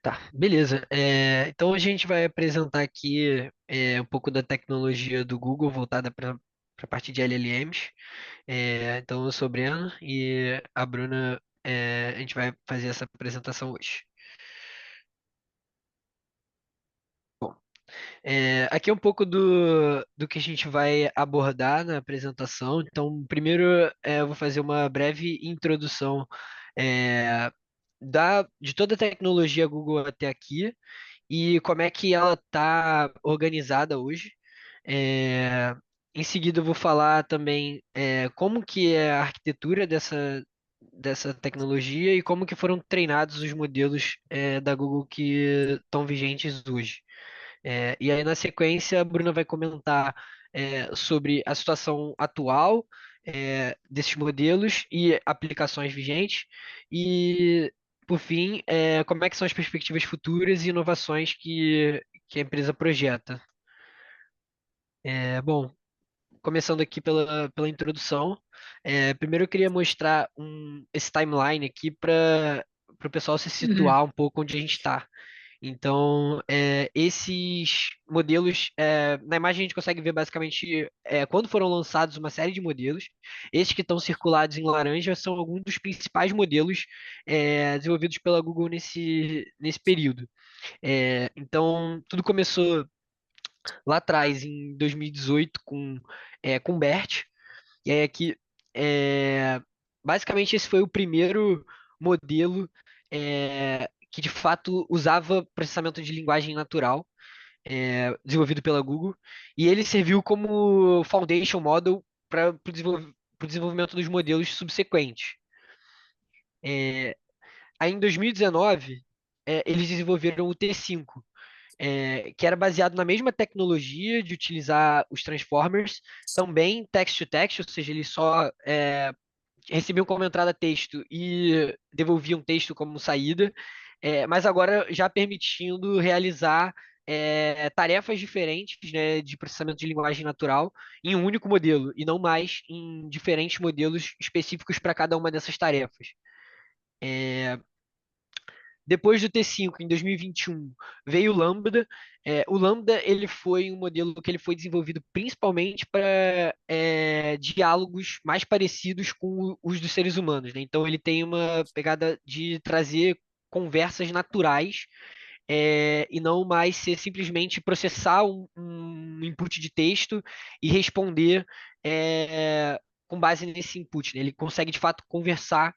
Tá, beleza. Então a gente vai apresentar aqui um pouco da tecnologia do Google voltada para a parte de LLMs. Então eu sou o Breno e a Bruna, a gente vai fazer essa apresentação hoje. Aqui é um pouco do que a gente vai abordar na apresentação. Então, primeiro, eu vou fazer uma breve introdução é, de toda a tecnologia Google até aqui e como é que ela está organizada hoje. É, Em seguida, eu vou falar também como que é a arquitetura dessa tecnologia e como que foram treinados os modelos da Google que estão vigentes hoje. E aí, na sequência, a Bruna vai comentar sobre a situação atual desses modelos e aplicações vigentes. E, por fim, como é que são as perspectivas futuras e inovações que a empresa projeta. Bom, começando aqui pela introdução, primeiro eu queria mostrar esse timeline aqui para o pessoal se Uhum. situar um pouco onde a gente está. Então, esses modelos, na imagem a gente consegue ver basicamente quando foram lançados uma série de modelos. Esses que estão circulados em laranja são alguns dos principais modelos desenvolvidos pela Google nesse período. Então, tudo começou lá atrás, em 2018, com BERT. E aí aqui, é, basicamente esse foi o primeiro modelo que de fato usava processamento de linguagem natural, desenvolvido pela Google, e ele serviu como foundation model para o desenvolvimento dos modelos subsequentes. Aí em 2019, eles desenvolveram o T5, que era baseado na mesma tecnologia de utilizar os transformers, também text-to-text, ou seja, eles só recebiam como entrada texto e devolviam texto como saída, mas agora já permitindo realizar tarefas diferentes, né, de processamento de linguagem natural em um único modelo, e não mais em diferentes modelos específicos para cada uma dessas tarefas. Depois do T5, em 2021, veio o Lambda. O Lambda ele foi um modelo que ele foi desenvolvido principalmente para diálogos mais parecidos com os dos seres humanos, né? Então ele tem uma pegada de trazer conversas naturais e não mais ser simplesmente processar um input de texto e responder com base nesse input, né? Ele consegue de fato conversar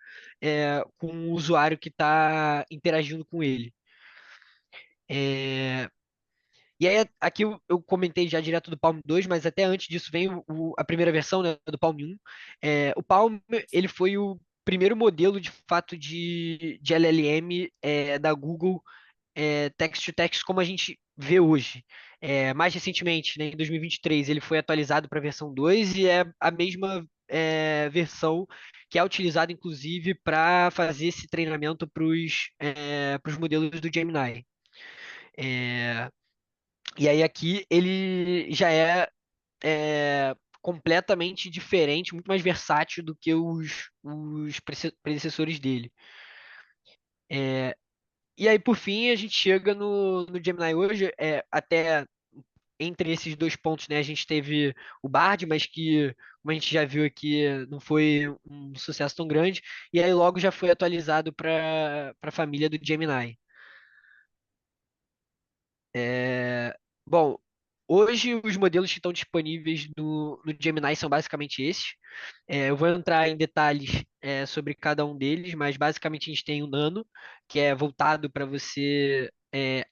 com o usuário que está interagindo com ele. É, e aí, aqui eu comentei já direto do Palm 2, mas até antes disso vem a primeira versão, né, do Palm 1. O Palm, ele foi o primeiro modelo, de fato, de LLM da Google, text-to-text como a gente vê hoje. Mais recentemente, né, em 2023, ele foi atualizado para a versão 2 e é a mesma versão que é utilizada, inclusive, para fazer esse treinamento para os modelos do Gemini. É, e aí aqui ele já completamente diferente, muito mais versátil do que os predecessores dele. E aí, por fim, a gente chega no Gemini hoje, até entre esses dois pontos, né, a gente teve o Bard, mas que, como a gente já viu aqui, não foi um sucesso tão grande, e aí logo já foi atualizado para a família do Gemini. Bom, hoje os modelos que estão disponíveis no Gemini são basicamente esses. Eu vou entrar em detalhes sobre cada um deles, mas basicamente a gente tem o Nano, que é voltado para você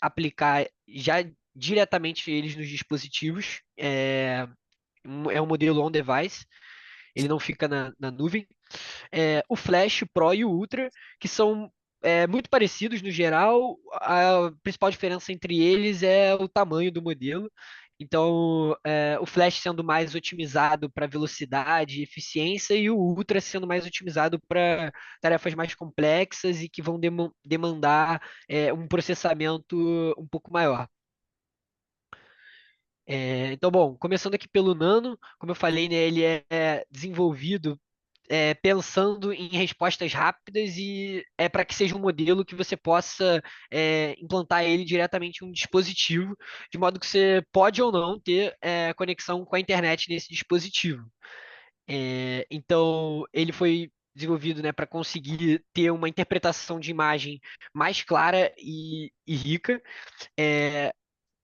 aplicar já diretamente eles nos dispositivos. É um modelo on-device, ele não fica na nuvem. O Flash, o Pro e o Ultra, que são muito parecidos no geral. A principal diferença entre eles é o tamanho do modelo. Então, o Flash sendo mais otimizado para velocidade e eficiência, e o Ultra sendo mais otimizado para tarefas mais complexas e que vão demandar um processamento um pouco maior. Então, bom, começando aqui pelo Nano, como eu falei, né, ele é desenvolvido. pensando em respostas rápidas e é para que seja um modelo que você possa implantar ele diretamente em um dispositivo, de modo que você pode ou não ter conexão com a internet nesse dispositivo. Então, ele foi desenvolvido, né, para conseguir ter uma interpretação de imagem mais clara e rica,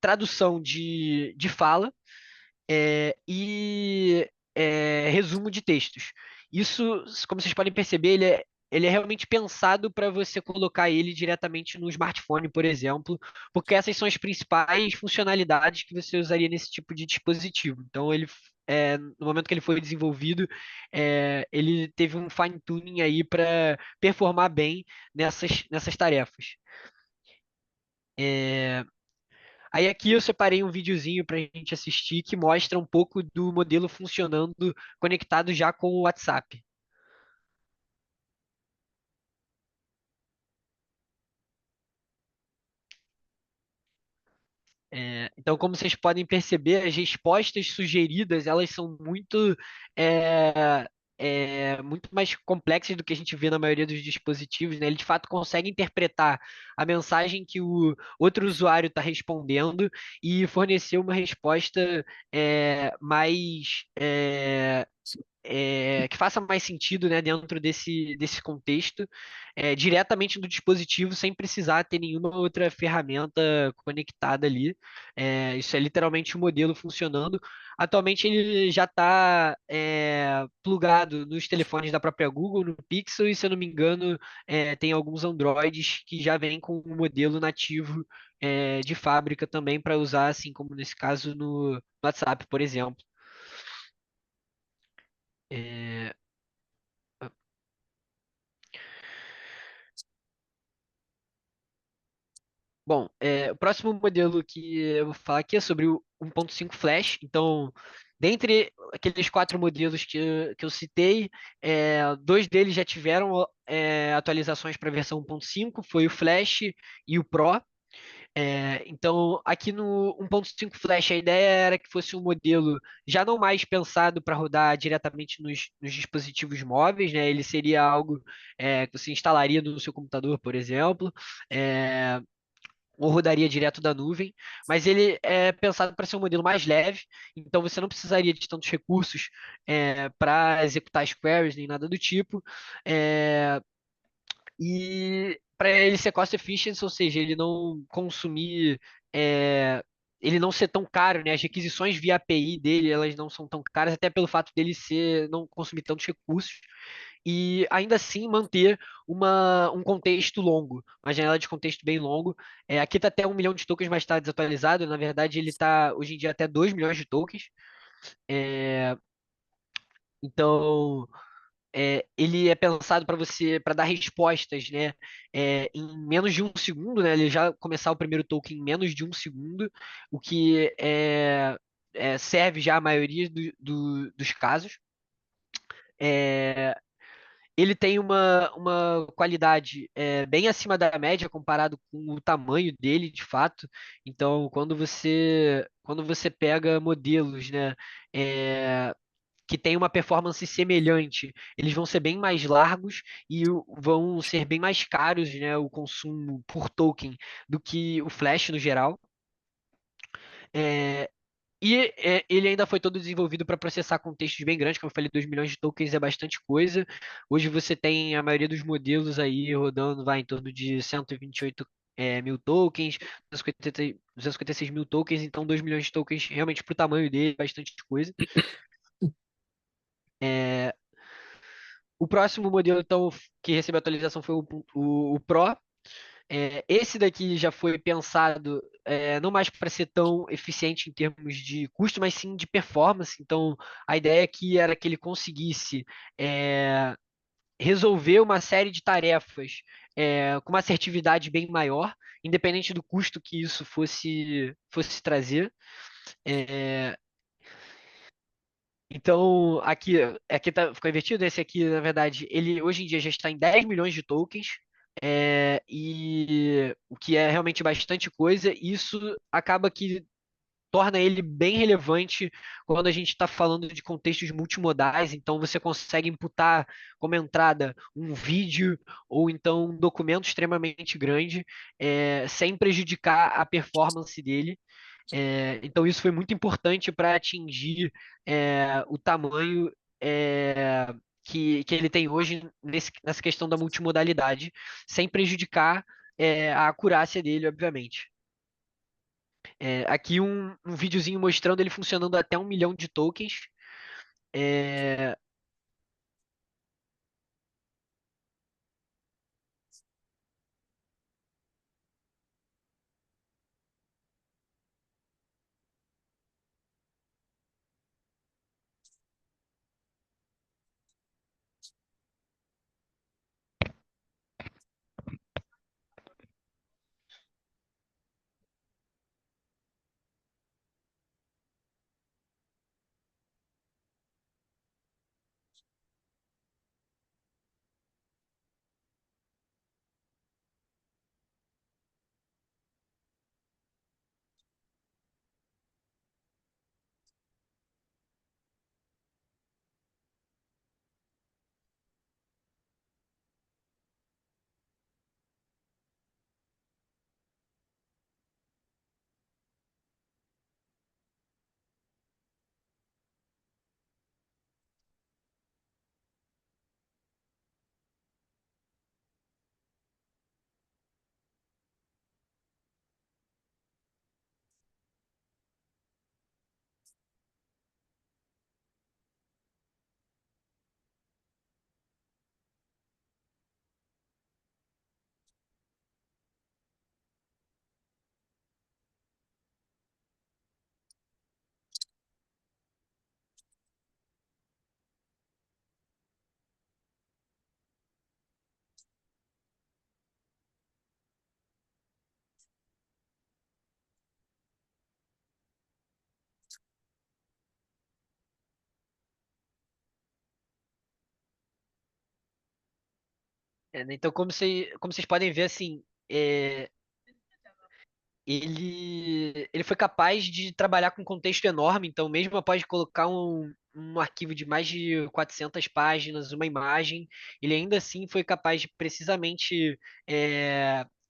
tradução de fala resumo de textos. Isso, como vocês podem perceber, ele é realmente pensado para você colocar ele diretamente no smartphone, por exemplo, porque essas são as principais funcionalidades que você usaria nesse tipo de dispositivo. Então, no momento que ele foi desenvolvido, ele teve um fine-tuning aí para performar bem nessas tarefas. É, Aí aqui eu separei um videozinho para a gente assistir que mostra um pouco do modelo funcionando conectado já com o WhatsApp. Então, como vocês podem perceber, as respostas sugeridas elas são é, muito mais complexas do que a gente vê na maioria dos dispositivos, né? Ele de fato consegue interpretar a mensagem que o outro usuário está respondendo e fornecer uma resposta mais que faça mais sentido, né, dentro desse contexto, diretamente do dispositivo, sem precisar ter nenhuma outra ferramenta conectada ali. Isso é literalmente o modelo funcionando. Atualmente ele já está plugado nos telefones da própria Google, no Pixel, e se eu não me engano, tem alguns Androids que já vêm com um modelo nativo de fábrica também para usar, assim como nesse caso no WhatsApp, por exemplo. É, Bom, o próximo modelo que eu vou falar aqui é sobre o 1.5 Flash. Então, dentre aqueles quatro modelos que eu citei, dois deles já tiveram atualizações para a versão 1.5, foi o Flash e o Pro. Então, aqui no 1.5 Flash, a ideia era que fosse um modelo já não mais pensado para rodar diretamente nos dispositivos móveis, né? Ele seria algo que você instalaria no seu computador, por exemplo. É, ou rodaria direto da nuvem, mas ele é pensado para ser um modelo mais leve, então você não precisaria de tantos recursos para executar as queries nem nada do tipo. É, e para ele ser cost efficient, ou seja, ele não consumir, é, ele não ser tão caro, né? As requisições via API dele, elas não são tão caras, até pelo fato dele não consumir tantos recursos e ainda assim manter um contexto longo, uma janela de contexto bem longo. Aqui está até 1 milhão de tokens, mas está desatualizado. Na verdade, ele está hoje em dia até 2 milhões de tokens. É, então, ele é pensado para para dar respostas, né, em menos de um segundo, né? Ele já começar o primeiro token em menos de um segundo, o que serve já a maioria dos casos. É, Ele tem uma qualidade bem acima da média comparado com o tamanho dele, de fato. Então, quando você pega modelos, né, que têm uma performance semelhante, eles vão ser bem mais largos e vão ser bem mais caros, né, o consumo por token do que o Flash no geral. É, ele ainda foi todo desenvolvido para processar contextos bem grandes, como eu falei, 2 milhões de tokens é bastante coisa. Hoje você tem a maioria dos modelos aí rodando, vai em torno de 128 mil tokens, 256 mil tokens, então 2 milhões de tokens realmente para o tamanho dele, bastante coisa. É, o próximo modelo, então, que recebeu atualização foi o Pro. Esse daqui já foi pensado não mais para ser tão eficiente em termos de custo, mas sim de performance. Então, a ideia aqui era que ele conseguisse é, resolver uma série de tarefas com uma assertividade bem maior, independente do custo que isso fosse trazer. É, então, aqui ficou invertido. Esse aqui, na verdade, ele hoje em dia já está em 10 milhões de tokens, e o que é realmente bastante coisa. Isso acaba que torna ele bem relevante quando a gente está falando de contextos multimodais. Então, você consegue imputar como entrada um vídeo ou então um documento extremamente grande, sem prejudicar a performance dele. Então, isso foi muito importante para atingir o tamanho que ele tem hoje nessa questão da multimodalidade, sem prejudicar a acurácia dele, obviamente. Aqui um videozinho mostrando ele funcionando até 1 milhão de tokens. É, né, então, como vocês podem ver, assim, ele foi capaz de trabalhar com um contexto enorme, então mesmo após colocar um arquivo de mais de 400 páginas, uma imagem, ele ainda assim foi capaz de precisamente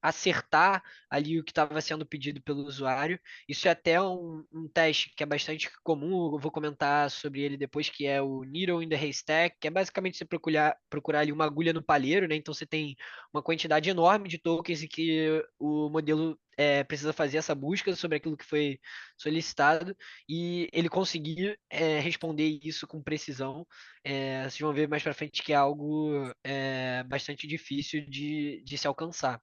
acertar ali o que estava sendo pedido pelo usuário. Isso é até um teste que é bastante comum, eu vou comentar sobre ele depois, que é o Needle in the Haystack, que é basicamente você procurar ali uma agulha no palheiro, né? Então você tem uma quantidade enorme de tokens e que o modelo precisa fazer essa busca sobre aquilo que foi solicitado e ele conseguir responder isso com precisão. Vocês vão ver mais para frente que é algo bastante difícil de se alcançar.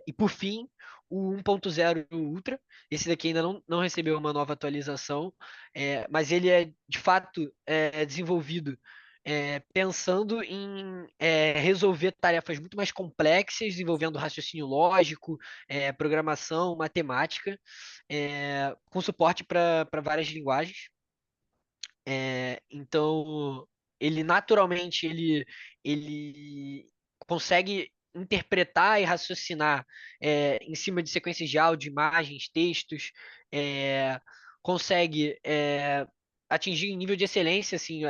E por fim, o 1.0 Ultra. Esse daqui ainda não recebeu uma nova atualização, mas ele é de fato desenvolvido pensando em resolver tarefas muito mais complexas, envolvendo raciocínio lógico, programação, matemática, com suporte para várias linguagens. Então, ele naturalmente ele consegue interpretar e raciocinar em cima de sequências de áudio, imagens, textos, é, consegue atingir um nível de excelência, assim,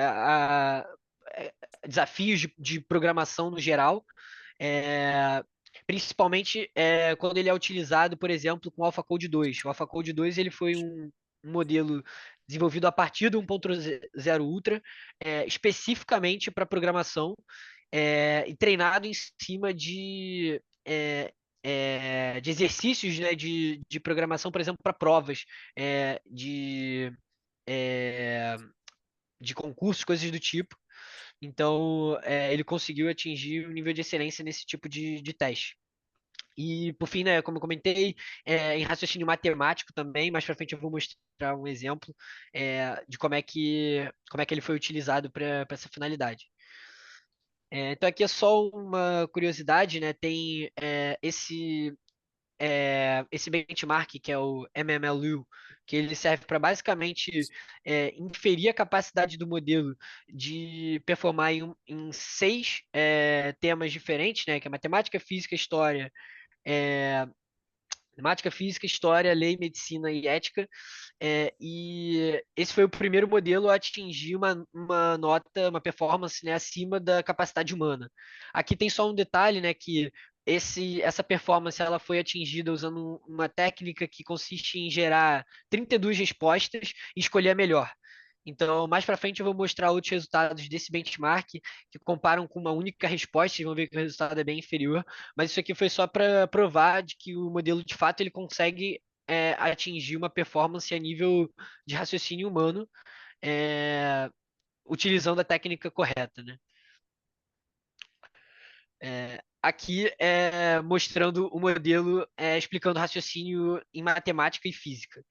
desafios de programação no geral, é, principalmente quando ele é utilizado, por exemplo, com o AlphaCode 2. O AlphaCode 2 ele foi um modelo desenvolvido a partir do 1.0 Ultra, especificamente para programação, e treinado em cima de exercícios, né, de programação, por exemplo, para provas é, de, é, de concursos, coisas do tipo. Então, ele conseguiu atingir um nível de excelência nesse tipo de teste. E, por fim, né, como eu comentei, em raciocínio matemático também, mais para frente eu vou mostrar um exemplo de como é que ele foi utilizado para essa finalidade. Então, aqui é só uma curiosidade, né? Tem esse benchmark, que é o MMLU, que ele serve para basicamente inferir a capacidade do modelo de performar em 6 temas diferentes, né? Que é matemática, física, história, Matemática, física, história, lei, medicina e ética. E esse foi o primeiro modelo a atingir uma nota, uma performance, né, acima da capacidade humana. Aqui tem só um detalhe, né, que essa performance ela foi atingida usando uma técnica que consiste em gerar 32 respostas e escolher a melhor. Então, mais para frente eu vou mostrar outros resultados desse benchmark que comparam com uma única resposta, vocês vão ver que o resultado é bem inferior, mas isso aqui foi só para provar de que o modelo de fato ele consegue atingir uma performance a nível de raciocínio humano, é, utilizando a técnica correta, né? Aqui é mostrando o modelo explicando raciocínio em matemática e física.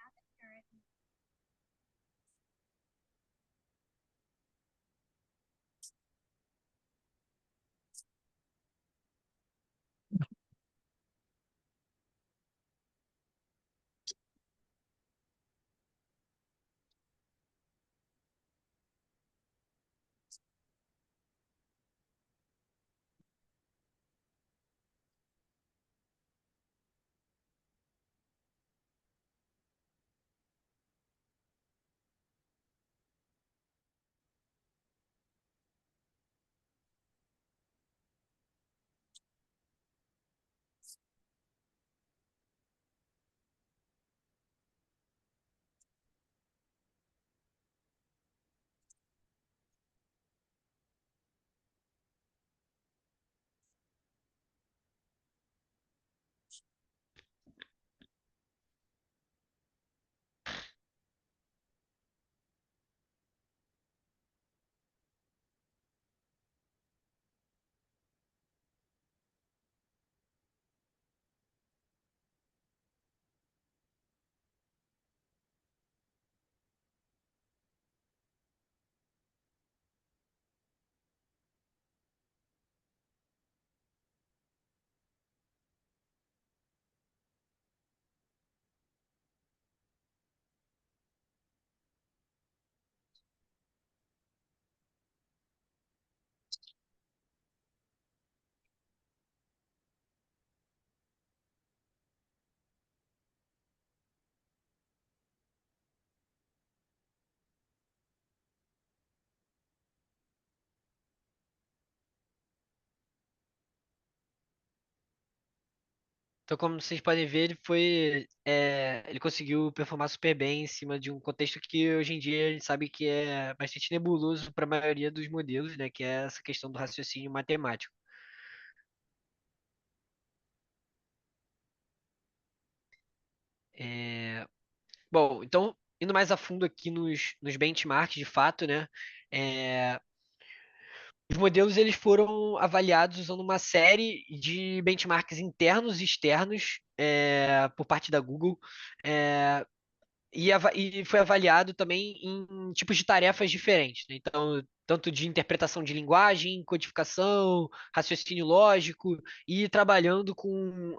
Então, como vocês podem ver, ele conseguiu performar super bem em cima de um contexto que hoje em dia a gente sabe que é bastante nebuloso para a maioria dos modelos, né? Que é essa questão do raciocínio matemático. É, Bom, então, indo mais a fundo aqui nos benchmarks, de fato, né? é, os modelos eles foram avaliados usando uma série de benchmarks internos e externos por parte da Google. é, e foi avaliado também em tipos de tarefas diferentes, né? Então, tanto de interpretação de linguagem, codificação, raciocínio lógico, e trabalhando com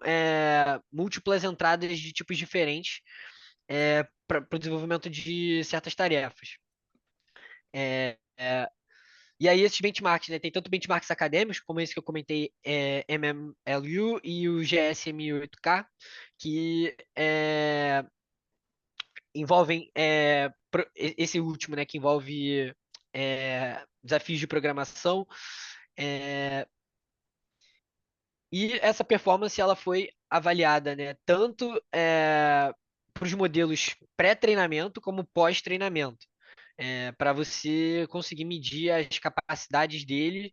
múltiplas entradas de tipos diferentes para o desenvolvimento de certas tarefas. É, é, e aí, esses benchmarks, né? Tem tanto benchmarks acadêmicos, como esse que eu comentei, MMLU e o GSM8K, que envolvem esse último, né, que envolve desafios de programação. é, e essa performance ela foi avaliada, né, tanto para os modelos pré-treinamento como pós-treinamento, para você conseguir medir as capacidades dele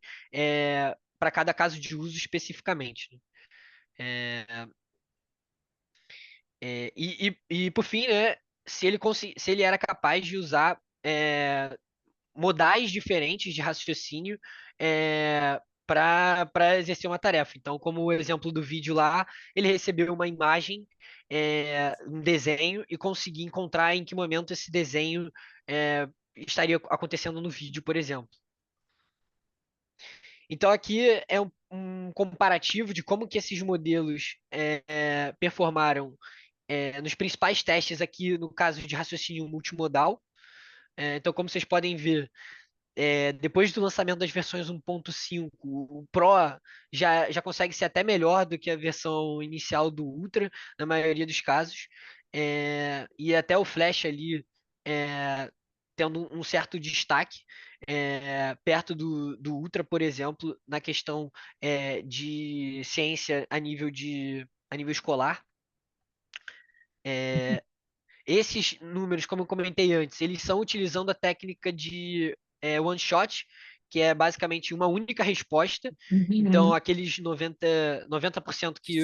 para cada caso de uso especificamente, né? E por fim, né, se ele era capaz de usar modais diferentes de raciocínio para exercer uma tarefa. Então, como o exemplo do vídeo lá, ele recebeu uma imagem, um desenho, e conseguia encontrar em que momento esse desenho estaria acontecendo no vídeo, por exemplo. Então, aqui é um comparativo de como que esses modelos performaram nos principais testes aqui no caso de raciocínio multimodal. Então, como vocês podem ver, depois do lançamento das versões 1.5, o Pro já consegue ser até melhor do que a versão inicial do Ultra, na maioria dos casos. E até o Flash ali é, tendo um certo destaque, perto do Ultra, por exemplo, na questão de ciência a nível escolar. É, Esses números, como eu comentei antes, eles são utilizando a técnica de one shot, que é basicamente uma única resposta. Então, Uhum. aqueles 90% que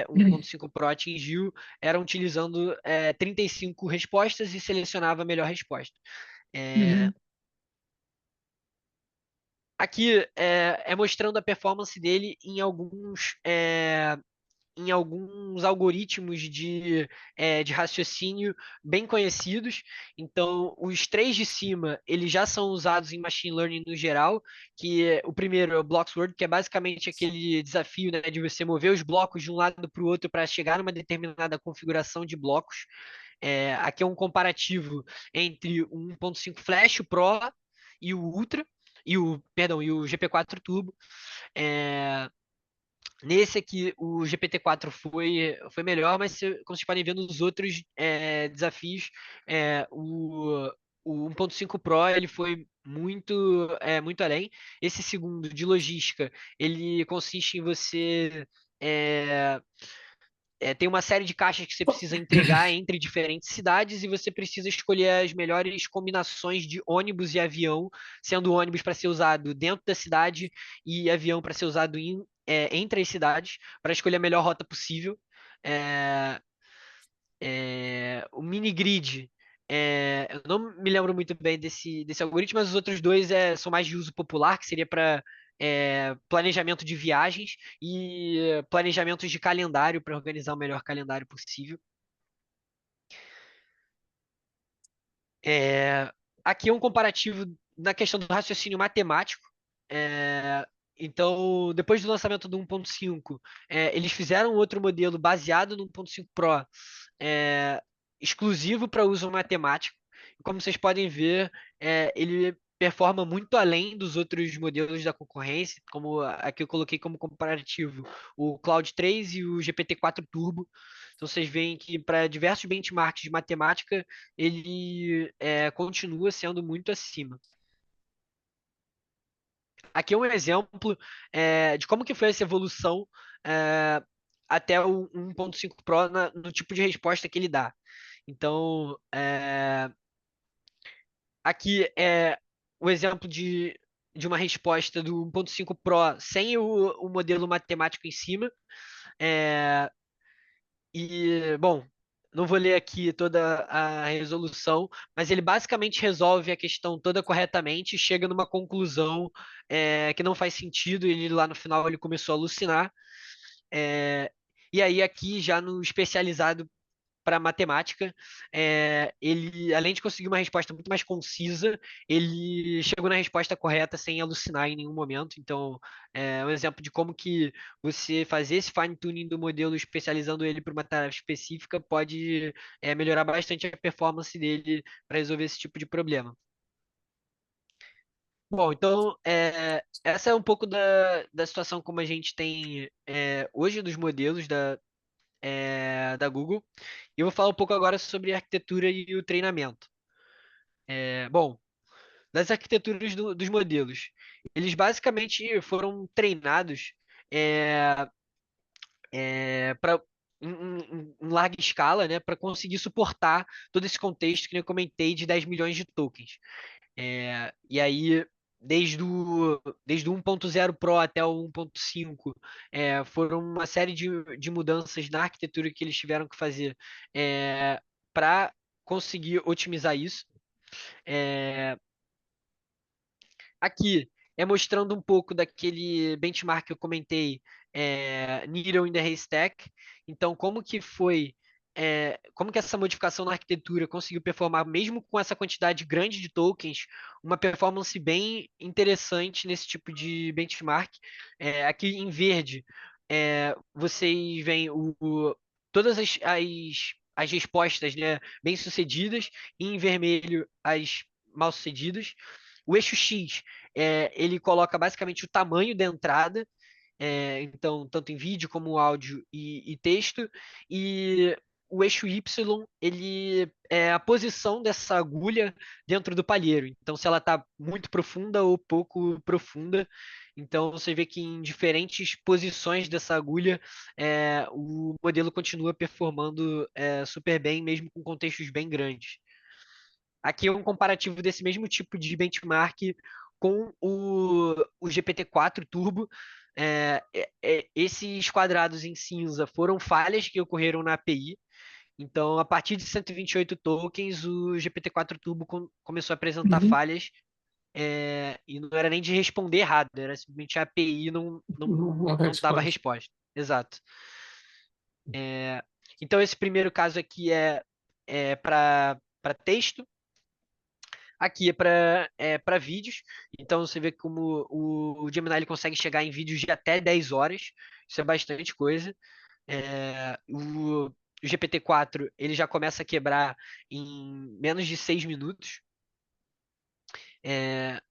1.5 Pro atingiu eram utilizando 35 respostas e selecionava a melhor resposta. É, Uhum. Aqui é mostrando a performance dele em alguns algoritmos de raciocínio bem conhecidos. Então, os três de cima, eles já são usados em machine learning no geral, o primeiro é o Bloxworth, que é basicamente aquele desafio, né, de você mover os blocos de um lado para o outro para chegar numa determinada configuração de blocos. Aqui é um comparativo entre o 1.5 Flash, o Pro e o Ultra, e o GP4 Turbo. É, Nesse aqui, o GPT-4 foi melhor, mas como vocês podem ver nos outros desafios, o 1.5 Pro ele foi muito além. Esse segundo, de logística, ele consiste em você é, tem uma série de caixas que você precisa entregar entre diferentes cidades e você precisa escolher as melhores combinações de ônibus e avião, sendo ônibus para ser usado dentro da cidade e avião para ser usado entre as cidades, para escolher a melhor rota possível. É, o mini grid, eu não me lembro muito bem desse algoritmo, mas os outros dois são mais de uso popular, que seria para planejamento de viagens e planejamentos de calendário para organizar o melhor calendário possível. É, Aqui é um comparativo na questão do raciocínio matemático. É, então, depois do lançamento do 1.5, eles fizeram outro modelo baseado no 1.5 Pro, é, exclusivo para uso matemático. Como vocês podem ver, ele performa muito além dos outros modelos da concorrência, como aqui eu coloquei como comparativo o Cloud 3 e o GPT-4 Turbo. Então vocês veem que para diversos benchmarks de matemática, ele continua sendo muito acima. Aqui é um exemplo de como que foi essa evolução é, até o 1.5 Pro no tipo de resposta que ele dá. Então, aqui é o exemplo de uma resposta do 1.5 Pro sem o modelo matemático em cima. É, bom, não vou ler aqui toda a resolução, mas ele basicamente resolve a questão toda corretamente, chega numa conclusão que não faz sentido, e ele lá no final ele começou a alucinar. É, e aí aqui já no especializado para matemática, ele, além de conseguir uma resposta muito mais concisa, ele chegou na resposta correta sem alucinar em nenhum momento. Então, é um exemplo de como que você fazer esse fine-tuning do modelo, especializando ele para uma tarefa específica, pode melhorar bastante a performance dele para resolver esse tipo de problema. Bom, então, essa é um pouco da situação como a gente tem hoje dos modelos da Google. E eu vou falar um pouco agora sobre a arquitetura e o treinamento. Bom, das arquiteturas dos modelos, eles basicamente foram treinados é, para em larga escala, né, para conseguir suportar todo esse contexto que eu comentei de 10 milhões de tokens. E aí, desde o 1.0 Pro até o 1.5, foram uma série de mudanças na arquitetura que eles tiveram que fazer para conseguir otimizar isso. É, Aqui é mostrando um pouco daquele benchmark que eu comentei, Needle in the Haystack. Então, como que essa modificação na arquitetura conseguiu performar, mesmo com essa quantidade grande de tokens, uma performance bem interessante nesse tipo de benchmark. Aqui em verde, vocês veem todas as respostas, né, bem-sucedidas, e em vermelho as mal-sucedidas. O eixo X, ele coloca basicamente o tamanho da entrada, então, tanto em vídeo como áudio e texto, e o eixo Y, ele é a posição dessa agulha dentro do palheiro. Então, se ela está muito profunda ou pouco profunda. Então, você vê que em diferentes posições dessa agulha, o modelo continua performando super bem, mesmo com contextos bem grandes. Aqui é um comparativo desse mesmo tipo de benchmark com o GPT-4 Turbo. Esses quadrados em cinza foram falhas que ocorreram na API. Então, a partir de 128 tokens, o GPT-4 Turbo começou a apresentar Uhum. falhas, e não era nem de responder errado, era simplesmente a API Uma não dava resposta. resposta. Exato. Então, esse primeiro caso aqui é para texto. Aqui é para vídeos, então você vê como o Gemini ele consegue chegar em vídeos de até 10 horas, isso é bastante coisa. O GPT-4 ele já começa a quebrar em menos de 6 minutos. É,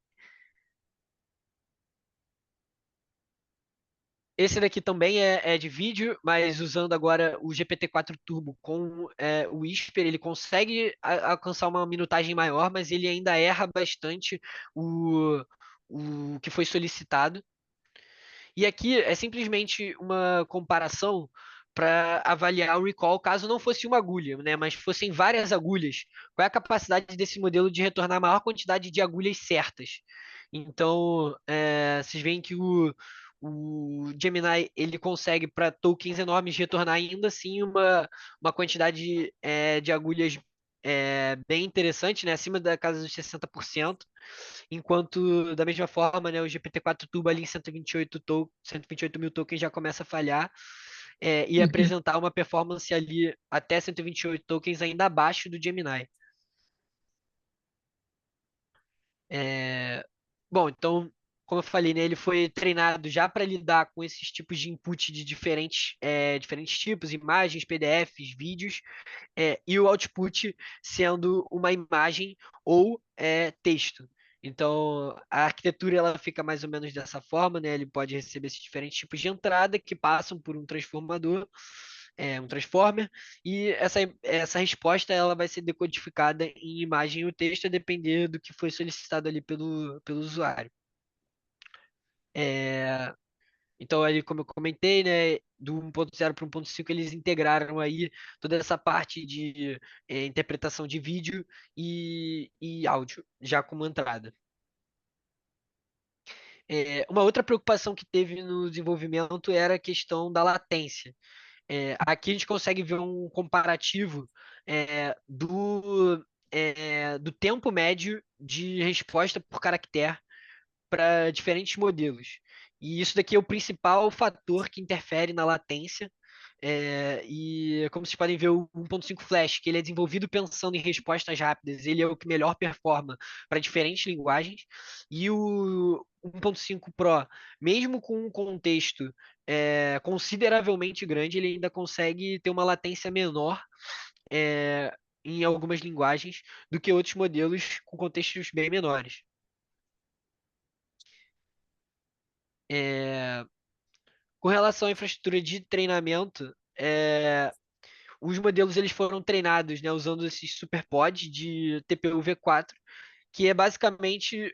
Esse daqui também é de vídeo, mas usando agora o GPT-4 Turbo com o Whisper, ele consegue alcançar uma minutagem maior, mas ele ainda erra bastante o, o que foi solicitado. E aqui é simplesmente uma comparação para avaliar o recall caso não fosse uma agulha, né, mas fossem várias agulhas. Qual é a capacidade desse modelo de retornar a maior quantidade de agulhas certas? Então, vocês veem que o Gemini ele consegue para tokens enormes retornar ainda assim uma quantidade de agulhas bem interessante, né, acima da casa dos 60%. Enquanto, da mesma forma, né, o GPT-4 Turbo ali em 128 mil tokens já começa a falhar, e Uhum. apresentar uma performance ali até 128 tokens ainda abaixo do Gemini. É, Bom, então, como eu falei, né, ele foi treinado já para lidar com esses tipos de input de diferentes tipos, imagens, PDFs, vídeos, e o output sendo uma imagem ou texto. Então, a arquitetura ela fica mais ou menos dessa forma, né? Ele pode receber esses diferentes tipos de entrada que passam por um transformador, um transformer, e essa resposta ela vai ser decodificada em imagem ou texto, a depender do que foi solicitado ali pelo usuário. É, então, ali, como eu comentei, né, do 1.0 para o 1.5, eles integraram aí toda essa parte de interpretação de vídeo e áudio, já como entrada. Uma outra preocupação que teve no desenvolvimento era a questão da latência. Aqui a gente consegue ver um comparativo do tempo médio de resposta por caractere para diferentes modelos. E isso daqui é o principal fator que interfere na latência. E como vocês podem ver, o 1.5 Flash, que ele é desenvolvido pensando em respostas rápidas, ele é o que melhor performa para diferentes linguagens. E o 1.5 Pro, mesmo com um contexto consideravelmente grande, ele ainda consegue ter uma latência menor em algumas linguagens do que outros modelos com contextos bem menores. É, Com relação à infraestrutura de treinamento, os modelos eles foram treinados, né, usando esses superpods de TPU V4, que é basicamente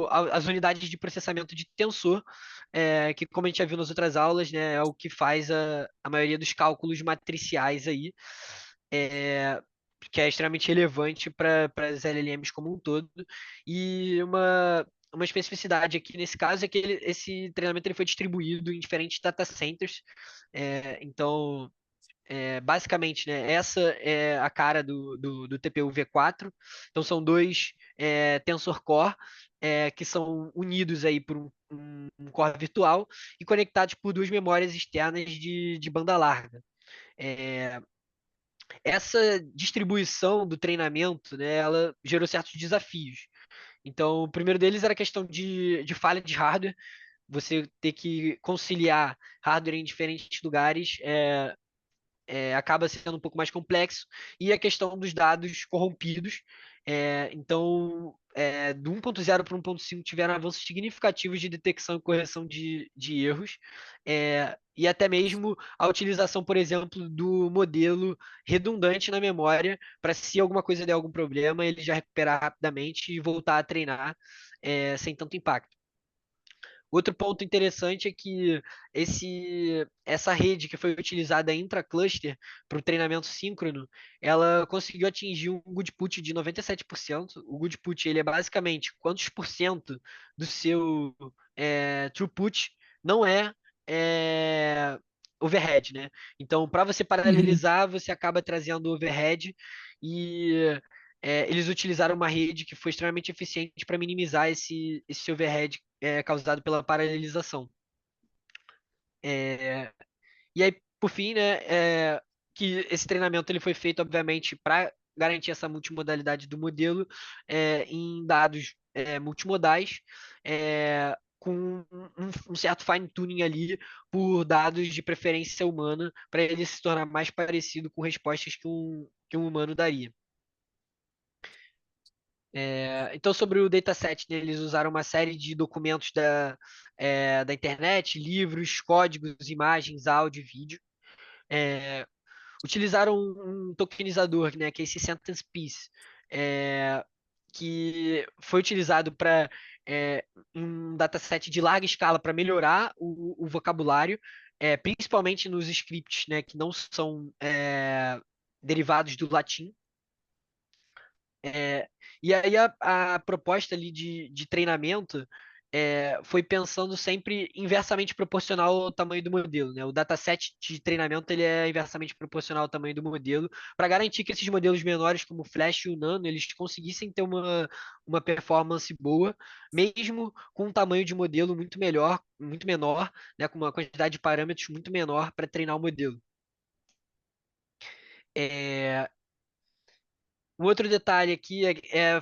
as unidades de processamento de tensor, que como a gente já viu nas outras aulas, né, é o que faz a maioria dos cálculos matriciais aí, é, que é extremamente relevante para as LLMs como um todo. E uma especificidade aqui nesse caso é que esse treinamento ele foi distribuído em diferentes data centers. Então, basicamente, né, essa é a cara do TPU V4. Então, são dois Tensor Core que são unidos aí por um core virtual e conectados por duas memórias externas de banda larga. É, Essa distribuição do treinamento, né, ela gerou certos desafios. Então, o primeiro deles era a questão de falha de hardware. Você ter que conciliar hardware em diferentes lugares acaba sendo um pouco mais complexo. E a questão dos dados corrompidos. Então, do 1.0 para o 1.5 tiveram avanços significativos de detecção e correção de erros, e até mesmo a utilização, por exemplo, do modelo redundante na memória, para se alguma coisa der algum problema, ele já recuperar rapidamente e voltar a treinar sem tanto impacto. Outro ponto interessante é que essa rede que foi utilizada intra-cluster para o treinamento síncrono, ela conseguiu atingir um good put de 97%. O good put ele é basicamente quantos por cento do seu throughput não é overhead, né? Então, para você Uhum. paralelizar, você acaba trazendo overhead e eles utilizaram uma rede que foi extremamente eficiente para minimizar esse overhead causado pela paralelização. É, e aí, por fim, né, que esse treinamento ele foi feito, obviamente, para garantir essa multimodalidade do modelo em dados multimodais, com um certo fine-tuning ali por dados de preferência humana, para ele se tornar mais parecido com respostas que um humano daria. Então, sobre o dataset, né, eles usaram uma série de documentos da internet, livros, códigos, imagens, áudio e vídeo. É, Utilizaram um tokenizador, né, que é esse Sentence Piece, é, que foi utilizado para um dataset de larga escala para melhorar o vocabulário, principalmente nos scripts, né, que não são derivados do latim. É, e aí a proposta ali de treinamento foi pensando sempre inversamente proporcional ao tamanho do modelo, né? O dataset de treinamento ele é inversamente proporcional ao tamanho do modelo, para garantir que esses modelos menores, como o Flash e o Nano, eles conseguissem ter uma performance boa, mesmo com um tamanho de modelo muito melhor, muito menor, né? Com uma quantidade de parâmetros muito menor para treinar o modelo. É, Um outro detalhe aqui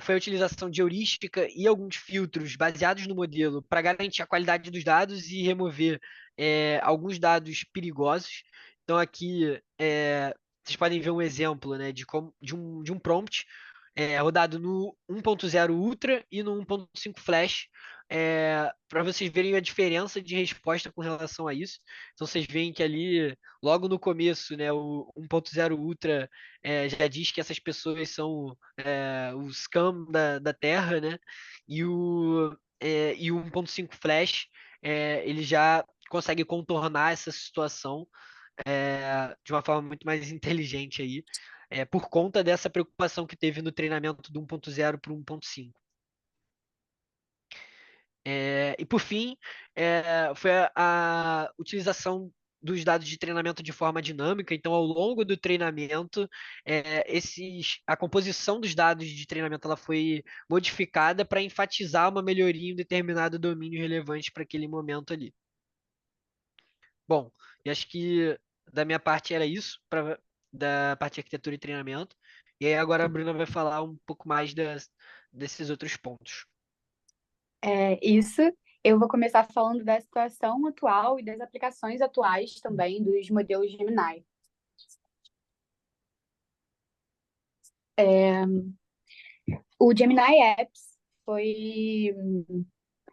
foi a utilização de heurística e alguns filtros baseados no modelo para garantir a qualidade dos dados e remover alguns dados perigosos. Então aqui vocês podem ver um exemplo, né, de um prompt rodado no 1.0 Ultra e no 1.5 Flash, para vocês verem a diferença de resposta com relação a isso. Então vocês veem que ali, logo no começo, né, o 1.0 Ultra já diz que essas pessoas são o scam da Terra, né? E o 1.5 Flash, ele já consegue contornar essa situação de uma forma muito mais inteligente aí, por conta dessa preocupação que teve no treinamento do 1.0 para o 1.5. E por fim, foi a utilização dos dados de treinamento de forma dinâmica. Então, ao longo do treinamento, a composição dos dados de treinamento ela foi modificada para enfatizar uma melhoria em um determinado domínio relevante para aquele momento ali. Bom, e acho que da minha parte era isso, da parte de arquitetura e treinamento. E aí agora a Bruna vai falar um pouco mais desses outros pontos. Isso, eu vou começar falando da situação atual e das aplicações atuais também dos modelos Gemini. O Gemini Apps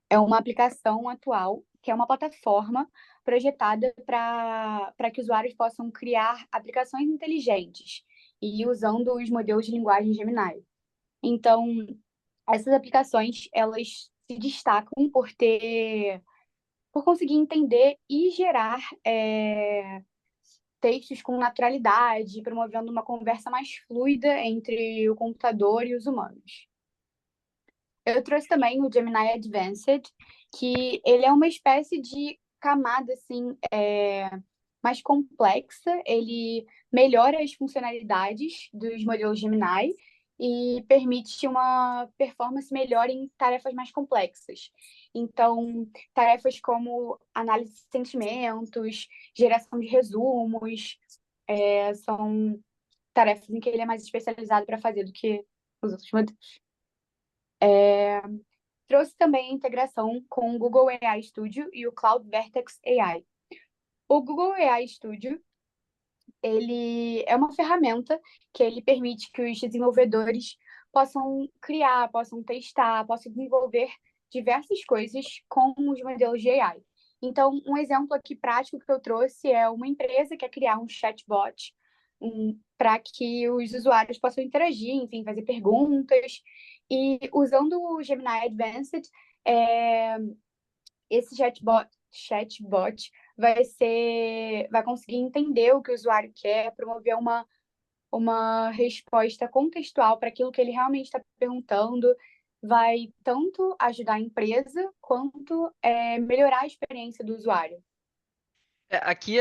é uma aplicação atual, que é uma plataforma projetada para que usuários possam criar aplicações inteligentes e usando os modelos de linguagem Gemini. Então, essas aplicações, elas se destacam por conseguir entender e gerar textos com naturalidade, promovendo uma conversa mais fluida entre o computador e os humanos. Eu trouxe também o Gemini Advanced, que ele é uma espécie de camada assim, mais complexa. Ele melhora as funcionalidades dos modelos Gemini e permite uma performance melhor em tarefas mais complexas. Então, tarefas como análise de sentimentos, geração de resumos, são tarefas em que ele é mais especializado para fazer do que os outros modelos. Trouxe também a integração com o Google AI Studio e o Cloud Vertex AI. O Google AI Studio, ele é uma ferramenta que ele permite que os desenvolvedores possam criar, possam testar, possam desenvolver diversas coisas com os modelos de AI. Então, um exemplo aqui prático que eu trouxe é uma empresa que quer criar um chatbot para que os usuários possam interagir, enfim, fazer perguntas. E usando o Gemini Advanced, é, esse chatbot vai conseguir entender o que o usuário quer, promover uma resposta contextual para aquilo que ele realmente está perguntando, vai tanto ajudar a empresa quanto melhorar a experiência do usuário. Aqui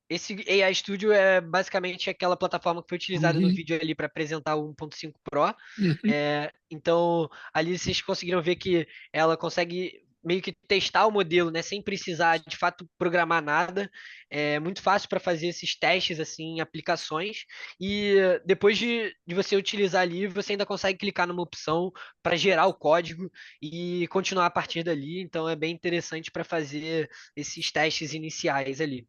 esse AI Studio é basicamente aquela plataforma que foi utilizada no Uhum, vídeo ali para apresentar o 1.5 Pro. uhum. Então, ali vocês conseguiram ver que ela consegue meio que testar o modelo, né, sem precisar de fato programar nada. É muito fácil para fazer esses testes assim em aplicações. E depois de você utilizar ali, você ainda consegue clicar numa opção para gerar o código e continuar a partir dali. Então, é bem interessante para fazer esses testes iniciais ali.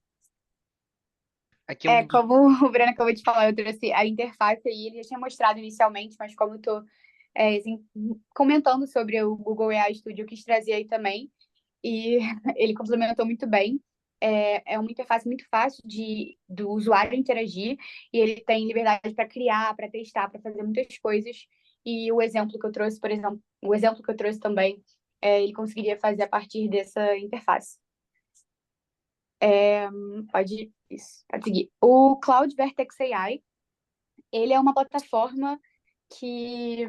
Aqui é um. Como o Breno acabou de falar, eu trouxe a interface aí, ele já tinha mostrado inicialmente, mas como eu estou comentando sobre o Google AI Studio, eu quis trazer aí também, e ele complementou muito bem. É uma interface muito fácil do usuário interagir, e ele tem liberdade para criar, para testar, para fazer muitas coisas. E o exemplo que eu trouxe, por exemplo, o exemplo que eu trouxe também, ele conseguiria fazer a partir dessa interface. Pode seguir. O Cloud Vertex AI, ele é uma plataforma que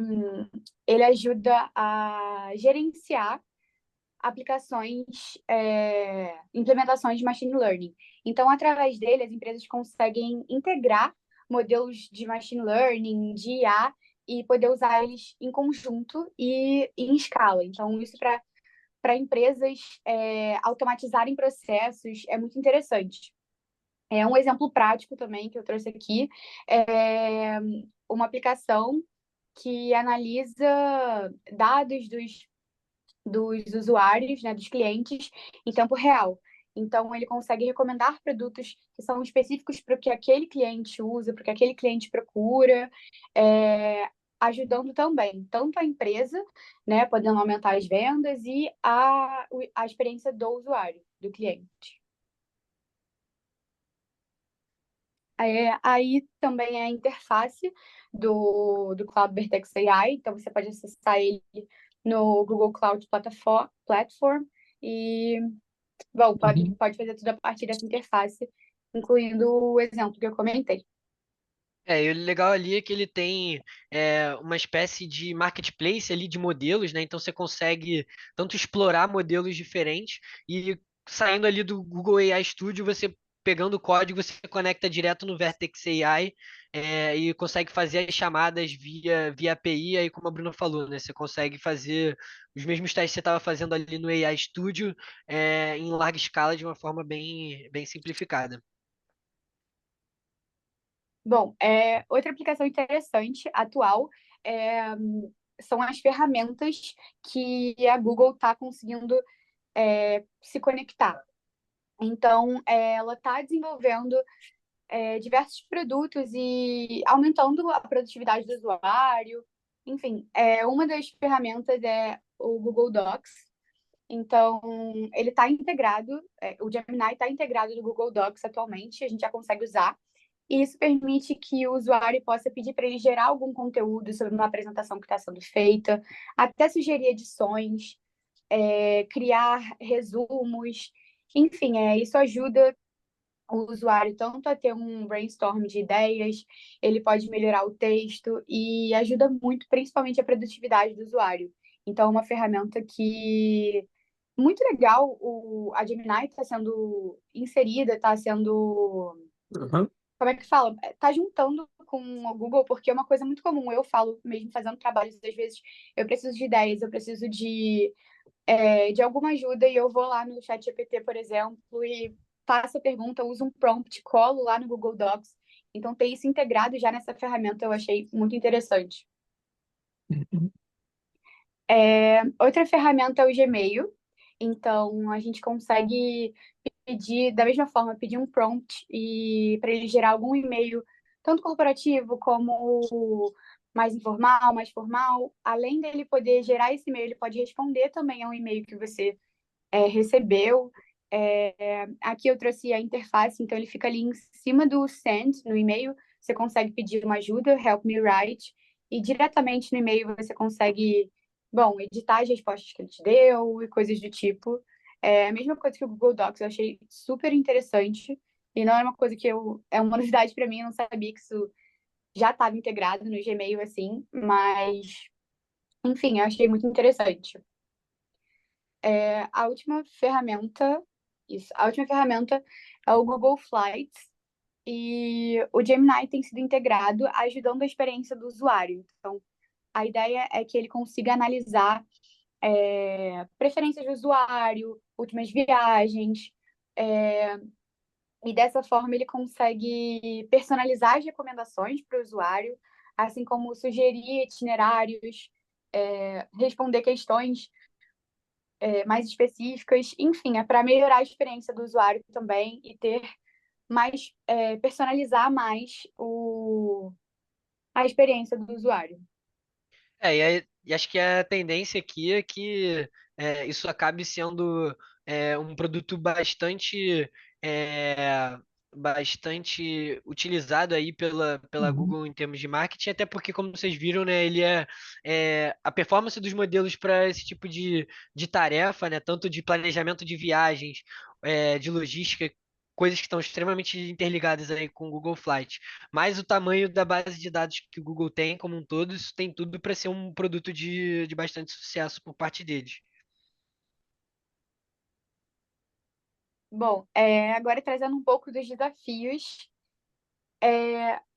ele ajuda a gerenciar aplicações, implementações de machine learning. Então, através dele, as empresas conseguem integrar modelos de machine learning, de IA, e poder usar eles em conjunto e em escala. Então, isso para empresas automatizarem processos é muito interessante. Um exemplo prático também que eu trouxe aqui é uma aplicação que analisa dados dos usuários, né, dos clientes, em tempo real. Então, ele consegue recomendar produtos que são específicos para o que aquele cliente usa, para o que aquele cliente procura, ajudando também tanto a empresa, né, podendo aumentar as vendas e a experiência do usuário, do cliente. Aí também é a interface do Cloud Vertex AI, então você pode acessar ele no Google Cloud Platform e, bom, pode, Uhum. pode fazer tudo a partir dessa interface, incluindo o exemplo que eu comentei. E o legal ali é que ele tem uma espécie de marketplace ali de modelos, né? Então você consegue tanto explorar modelos diferentes e saindo ali do Google AI Studio, você pegando o código, você conecta direto no Vertex AI, e consegue fazer as chamadas via API, aí como a Bruna falou, né? Você consegue fazer os mesmos testes que você estava fazendo ali no AI Studio, em larga escala de uma forma bem simplificada. Bom, outra aplicação interessante, atual, é, são as ferramentas que a Google está conseguindo se conectar. Então, ela está desenvolvendo diversos produtos e aumentando a produtividade do usuário. Enfim, uma das ferramentas é o Google Docs. Então, ele está integrado, o Gemini está integrado no Google Docs atualmente, a gente já consegue usar. E isso permite que o usuário possa pedir para ele gerar algum conteúdo sobre uma apresentação que está sendo feita, até sugerir edições, criar resumos. Enfim, isso ajuda o usuário tanto a ter um brainstorm de ideias, ele pode melhorar o texto e ajuda muito, principalmente, a produtividade do usuário. Então, é uma ferramenta que muito legal. A Gemini está sendo inserida, está sendo. Uhum. Como é que fala? Está juntando com o Google, porque é uma coisa muito comum. Eu falo, mesmo fazendo trabalhos, às vezes eu preciso de ideias, eu preciso de alguma ajuda e eu vou lá no ChatGPT, por exemplo, e faço a pergunta, uso um prompt, colo lá no Google Docs. Então, ter isso integrado já nessa ferramenta eu achei muito interessante. Uhum. Outra ferramenta é o Gmail. Então, a gente consegue pedir, da mesma forma, pedir um prompt e para ele gerar algum e-mail, tanto corporativo como mais informal, mais formal. Além dele poder gerar esse e-mail, ele pode responder também a um e-mail que você recebeu. Aqui eu trouxe a interface, então ele fica ali em cima do send, no e-mail, você consegue pedir uma ajuda, help me write, e diretamente no e-mail você consegue, bom, editar as respostas que ele te deu e coisas do tipo. É a mesma coisa que o Google Docs, eu achei super interessante, e não é uma coisa é uma novidade para mim, eu não sabia que isso já estava integrado no Gmail, assim, mas, enfim, eu achei muito interessante. A última ferramenta, a última ferramenta é o Google Flights, e o Gemini tem sido integrado ajudando a experiência do usuário. Então, a ideia é que ele consiga analisar preferências do usuário, últimas viagens, e dessa forma ele consegue personalizar as recomendações para o usuário, assim como sugerir itinerários, responder questões mais específicas, enfim, é para melhorar a experiência do usuário também e ter mais, personalizar mais a experiência do usuário. E acho que a tendência aqui é que isso acabe sendo um produto é, bastante utilizado aí pela Uhum. Google em termos de marketing, até porque, como vocês viram, né, ele a performance dos modelos para esse tipo de tarefa, né, tanto de planejamento de viagens, de logística, coisas que estão extremamente interligadas aí com o Google Flight. Mas o tamanho da base de dados que o Google tem como um todo, isso tem tudo para ser um produto de bastante sucesso por parte deles. Bom, agora trazendo um pouco dos desafios,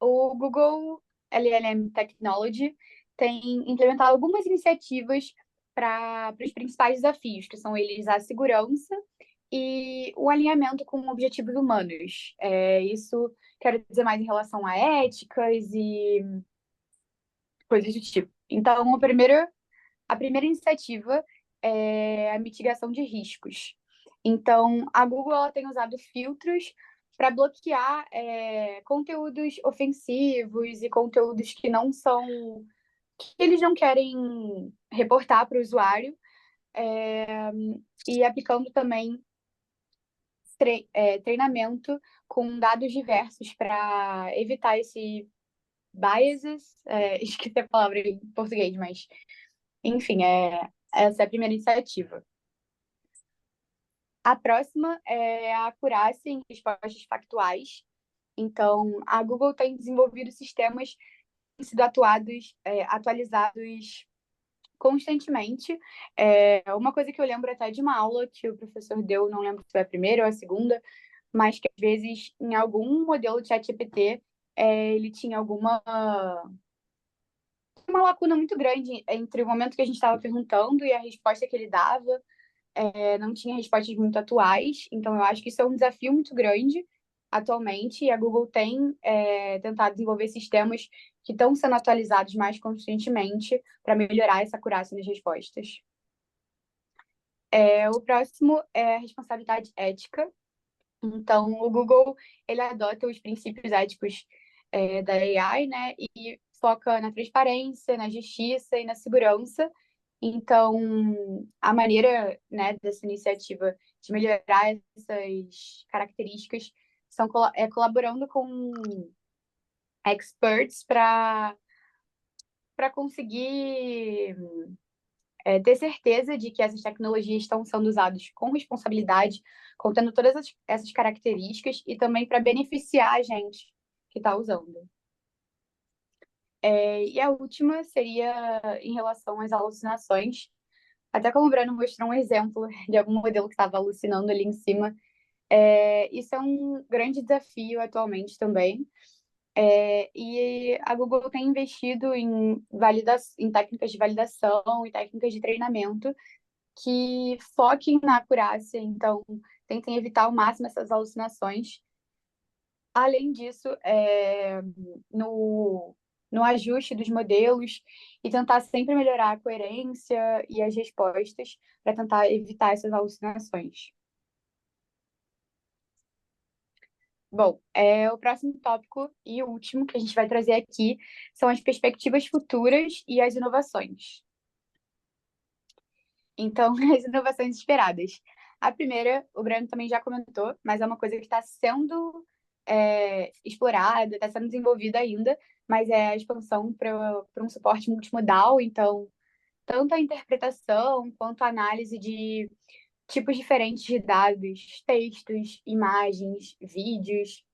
o Google LLM Technology tem implementado algumas iniciativas para os principais desafios, que são eles a segurança e o alinhamento com objetivos humanos. Isso quero dizer mais em relação a éticas e coisas do tipo. Então, a primeira iniciativa é a mitigação de riscos. Então, a Google ela tem usado filtros para bloquear conteúdos ofensivos e conteúdos que não são, que eles não querem reportar para o usuário, e aplicando também treinamento com dados diversos para evitar esse biases, esqueci a palavra em português, mas enfim, essa é a primeira iniciativa. A próxima é a acurácia em respostas factuais. Então, a Google tem desenvolvido sistemas que têm sido atualizados constantemente. Uma coisa que eu lembro até de uma aula que o professor deu, não lembro se foi a primeira ou a segunda, mas que às vezes em algum modelo de ChatGPT ele tinha uma lacuna muito grande entre o momento que a gente estava perguntando e a resposta que ele dava. Não tinha respostas muito atuais, então eu acho que isso é um desafio muito grande atualmente, e a Google tem tentado desenvolver sistemas que estão sendo atualizados mais constantemente para melhorar essa acurácia nas respostas. O próximo é a responsabilidade ética. Então, o Google ele adota os princípios éticos da AI, né, e foca na transparência, na justiça e na segurança. Então, a maneira, né, dessa iniciativa de melhorar essas características colaborando com experts para conseguir ter certeza de que essas tecnologias estão sendo usadas com responsabilidade, contendo todas essas características e também para beneficiar a gente que está usando. E a última seria em relação às alucinações. Até como o Breno mostrou um exemplo de algum modelo que estava alucinando ali em cima, isso é um grande desafio atualmente também. E a Google tem investido em técnicas de validação e técnicas de treinamento que foquem na acurácia, então tentem evitar ao máximo essas alucinações. Além disso, no ajuste dos modelos e tentar sempre melhorar a coerência e as respostas para tentar evitar essas alucinações. Bom, o próximo tópico e o último que a gente vai trazer aqui são as perspectivas futuras e as inovações. Então, as inovações esperadas. A primeira, o Breno também já comentou, mas é uma coisa que está sendo explorada, está sendo desenvolvida ainda, mas é a expansão para um suporte multimodal. Então, tanto a interpretação quanto a análise de tipos diferentes de dados, textos, imagens, vídeos,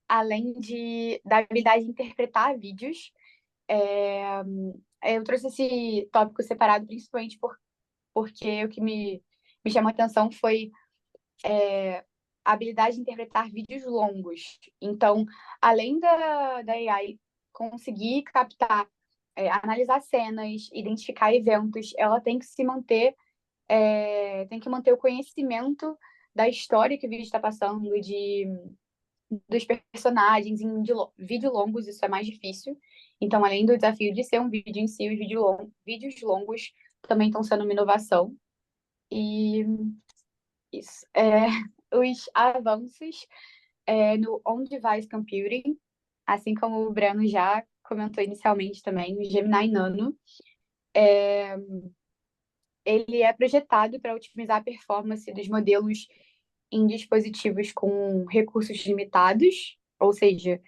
além da habilidade de interpretar vídeos. Eu trouxe esse tópico separado principalmente porque o que me chamou a atenção foi a habilidade de interpretar vídeos longos. Então, além da AI conseguir captar, analisar cenas, identificar eventos, ela tem que se manter, tem que manter o conhecimento da história que o vídeo está passando, dos personagens em vídeo longos, isso é mais difícil. Então, além do desafio de ser um vídeo em si, os vídeos longos também estão sendo uma inovação. E isso. Os avanços no on-device computing, assim como o Breno já comentou inicialmente também, o Gemini Nano, ele é projetado para otimizar a performance dos modelos em dispositivos com recursos limitados, ou seja,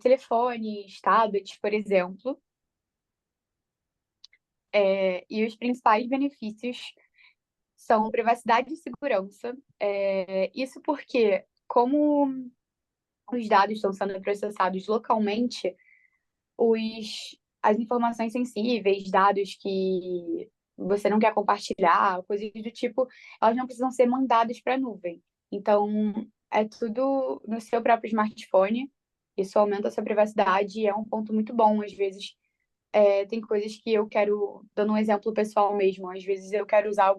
telefones, tablets, por exemplo. E os principais benefícios são privacidade e segurança. Isso porque, como os dados estão sendo processados localmente, as informações sensíveis, dados que você não quer compartilhar, coisas do tipo, elas não precisam ser mandadas para a nuvem. Então, é tudo no seu próprio smartphone. Isso aumenta a sua privacidade e é um ponto muito bom. Às vezes, tem coisas que eu quero, dando um exemplo pessoal mesmo, às vezes eu quero usar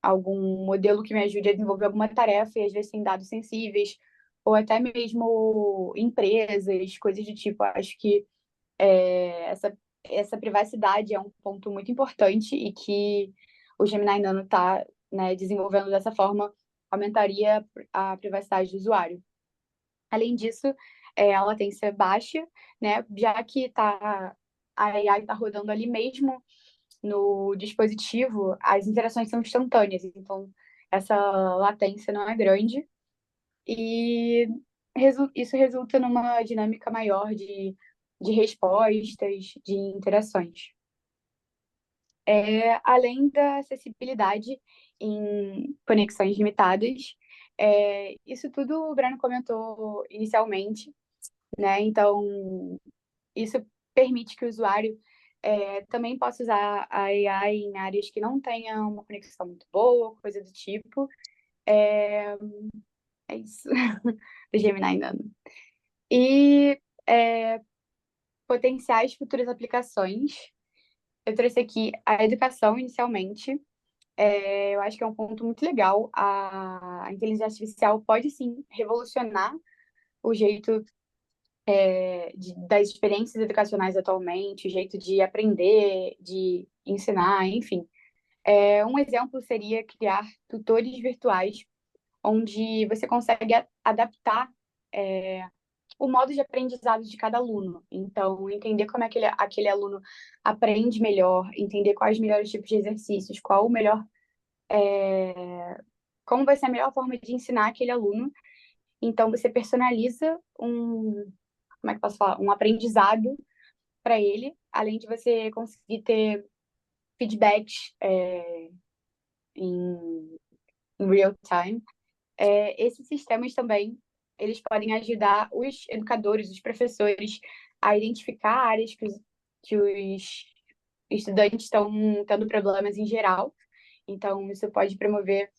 algum modelo que me ajude a desenvolver alguma tarefa, e às vezes tem dados sensíveis, ou até mesmo empresas, coisas do tipo. Acho que essa privacidade é um ponto muito importante e que o Gemini Nano está, né, desenvolvendo dessa forma, aumentaria a privacidade do usuário. Além disso, a latência baixa, né, já que a AI está rodando ali mesmo no dispositivo, as interações são instantâneas, então essa latência não é grande e isso resulta numa dinâmica maior de respostas, de interações. Além da acessibilidade em conexões limitadas, isso tudo o Breno comentou inicialmente, né? Então, isso permite que o usuário também possa usar a AI em áreas que não tenham uma conexão muito boa, coisa do tipo. É isso, do Gemini Nano. E potenciais futuras aplicações. Eu trouxe aqui a educação inicialmente. Eu acho que é um ponto muito legal. A inteligência artificial pode sim revolucionar o jeito das experiências educacionais atualmente, o jeito de aprender, de ensinar, enfim. Um exemplo seria criar tutores virtuais, onde você consegue adaptar o modo de aprendizado de cada aluno. Então, entender como é que aquele aluno aprende melhor, entender quais os melhores tipos de exercícios, qual o melhor, como vai ser a melhor forma de ensinar aquele aluno. Então, você personaliza como é que eu posso falar? Um aprendizado para ele, além de você conseguir ter feedbacks em, em real time. Esses sistemas também, eles podem ajudar os educadores, os professores, a identificar áreas que os estudantes estão tendo problemas em geral. Então, isso pode promover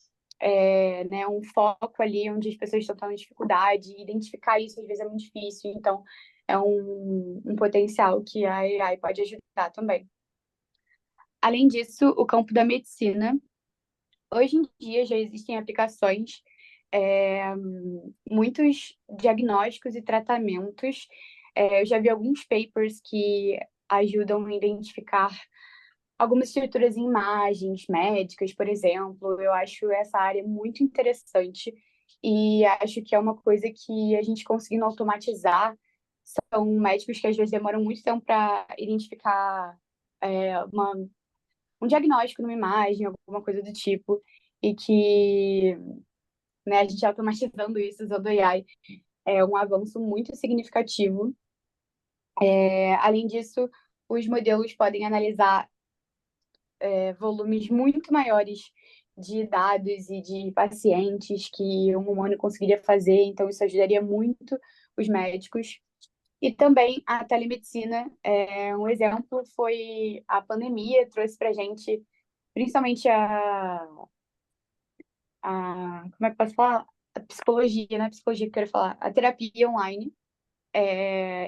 né, um foco ali onde as pessoas estão tendo dificuldade. Identificar isso, às vezes, é muito difícil. Então, é um potencial que a AI pode ajudar também. Além disso, o campo da medicina. Hoje em dia já existem aplicações, muitos diagnósticos e tratamentos. Eu já vi alguns papers que ajudam a identificar algumas estruturas em imagens médicas, por exemplo. Eu acho essa área muito interessante e acho que é uma coisa que a gente conseguindo automatizar, são médicos que às vezes demoram muito tempo para identificar um diagnóstico numa imagem, alguma coisa do tipo, e que, né, a gente automatizando isso usando AI é um avanço muito significativo. Além disso, os modelos podem analisar volumes muito maiores de dados e de pacientes que um humano conseguiria fazer, então isso ajudaria muito os médicos. E também a telemedicina, um exemplo foi a pandemia, trouxe para a gente, principalmente como é que eu posso falar? A psicologia, né? A psicologia que eu quero falar, a terapia online.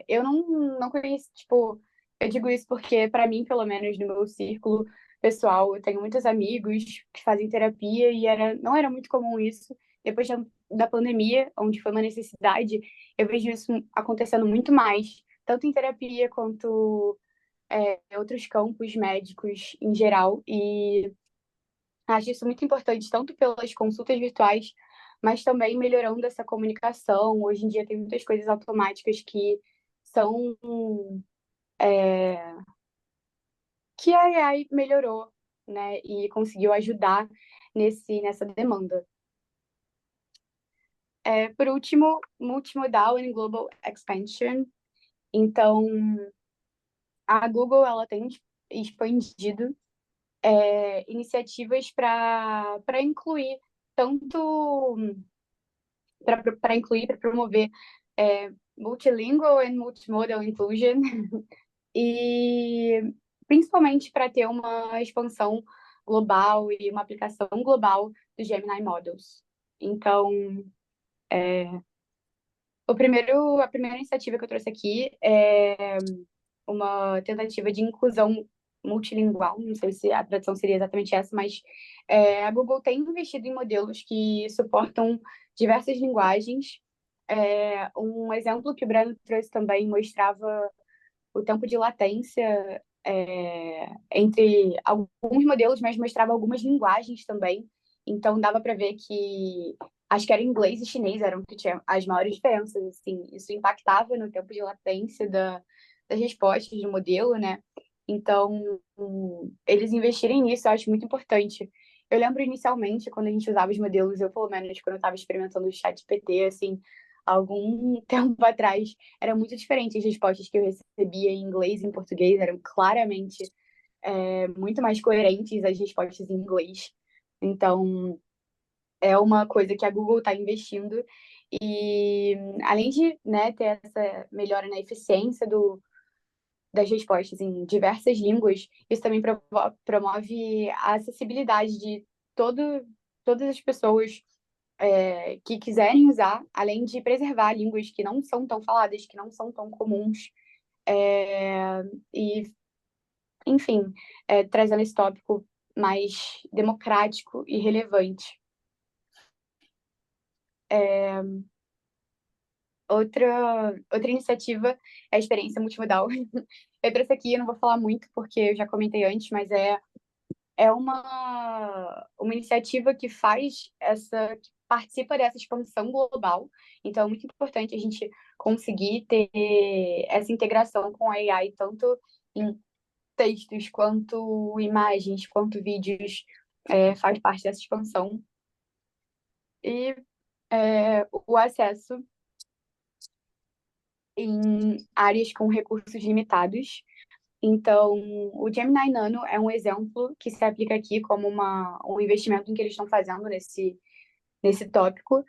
Eu não conheço, tipo, eu digo isso porque, para mim, pelo menos no meu círculo pessoal, eu tenho muitos amigos que fazem terapia e não era muito comum isso. Depois da pandemia, onde foi uma necessidade, eu vejo isso acontecendo muito mais, tanto em terapia quanto em outros campos médicos em geral. E acho isso muito importante, tanto pelas consultas virtuais, mas também melhorando essa comunicação. Hoje em dia tem muitas coisas automáticas são que a AI melhorou, né, e conseguiu ajudar nessa demanda. Por último, Multimodal and Global Expansion. Então, a Google ela tem expandido iniciativas para incluir tanto para incluir, para promover multilingual and multimodal inclusion e principalmente para ter uma expansão global e uma aplicação global do Gemini Models. Então, a primeira iniciativa que eu trouxe aqui é uma tentativa de inclusão multilingual, não sei se a tradução seria exatamente essa, mas a Google tem investido em modelos que suportam diversas linguagens. Um exemplo que o Breno trouxe também mostrava o tempo de latência entre alguns modelos, mas mostrava algumas linguagens também. Então dava para ver que acho que era inglês e chinês eram que tinham as maiores diferenças. Assim, isso impactava no tempo de latência das respostas do modelo, né? Então eles investirem nisso eu acho muito importante. Eu lembro inicialmente quando a gente usava os modelos, eu pelo menos quando eu estava experimentando o chat GPT, assim, algum tempo atrás, era muito diferente as respostas que eu recebia em inglês e em português, eram claramente muito mais coerentes as respostas em inglês. Então, é uma coisa que a Google está investindo e, além de, né, ter essa melhora na eficiência das respostas em diversas línguas, isso também promove a acessibilidade de todo, todas as pessoas que quiserem usar, além de preservar línguas que não são tão faladas, que não são tão comuns, e, enfim, trazendo esse tópico mais democrático e relevante. Outra iniciativa é a experiência multimodal. Eu trouxe aqui, eu não vou falar muito, porque eu já comentei antes, mas é uma iniciativa que que participa dessa expansão global. Então, é muito importante a gente conseguir ter essa integração com a AI, tanto em textos, quanto imagens, quanto vídeos, faz parte dessa expansão. E o acesso em áreas com recursos limitados. Então, o Gemini Nano é um exemplo que se aplica aqui como um investimento em que eles estão fazendo nesse tópico,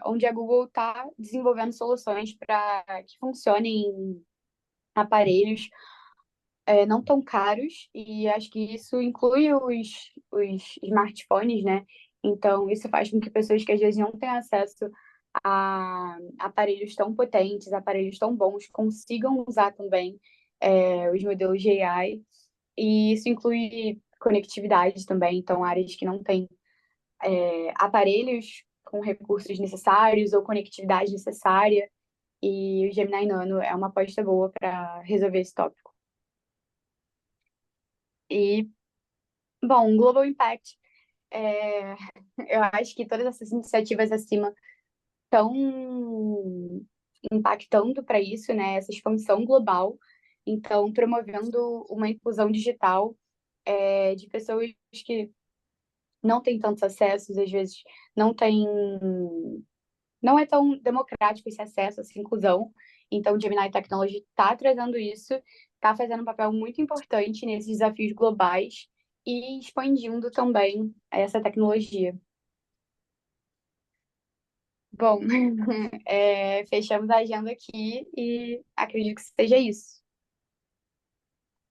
onde a Google está desenvolvendo soluções para que funcionem em aparelhos não tão caros, e acho que isso inclui os smartphones, né? Então, isso faz com que pessoas que às vezes não têm acesso a aparelhos tão potentes, aparelhos tão bons, consigam usar também os modelos de AI. E isso inclui conectividade também, então áreas que não têm aparelhos com recursos necessários ou conectividade necessária. E o Gemini Nano é uma aposta boa para resolver esse tópico. E, bom, Global Impact, é, eu acho que todas essas iniciativas acima estão impactando para isso, né? Essa expansão global. Então, promovendo uma inclusão digital de pessoas que não têm tantos acessos, às vezes não têm, não é tão democrático esse acesso, essa inclusão. Então, o Gemini Technology está trazendo isso, está fazendo um papel muito importante nesses desafios globais e expandindo também essa tecnologia. Bom, fechamos a agenda aqui e acredito que seja isso.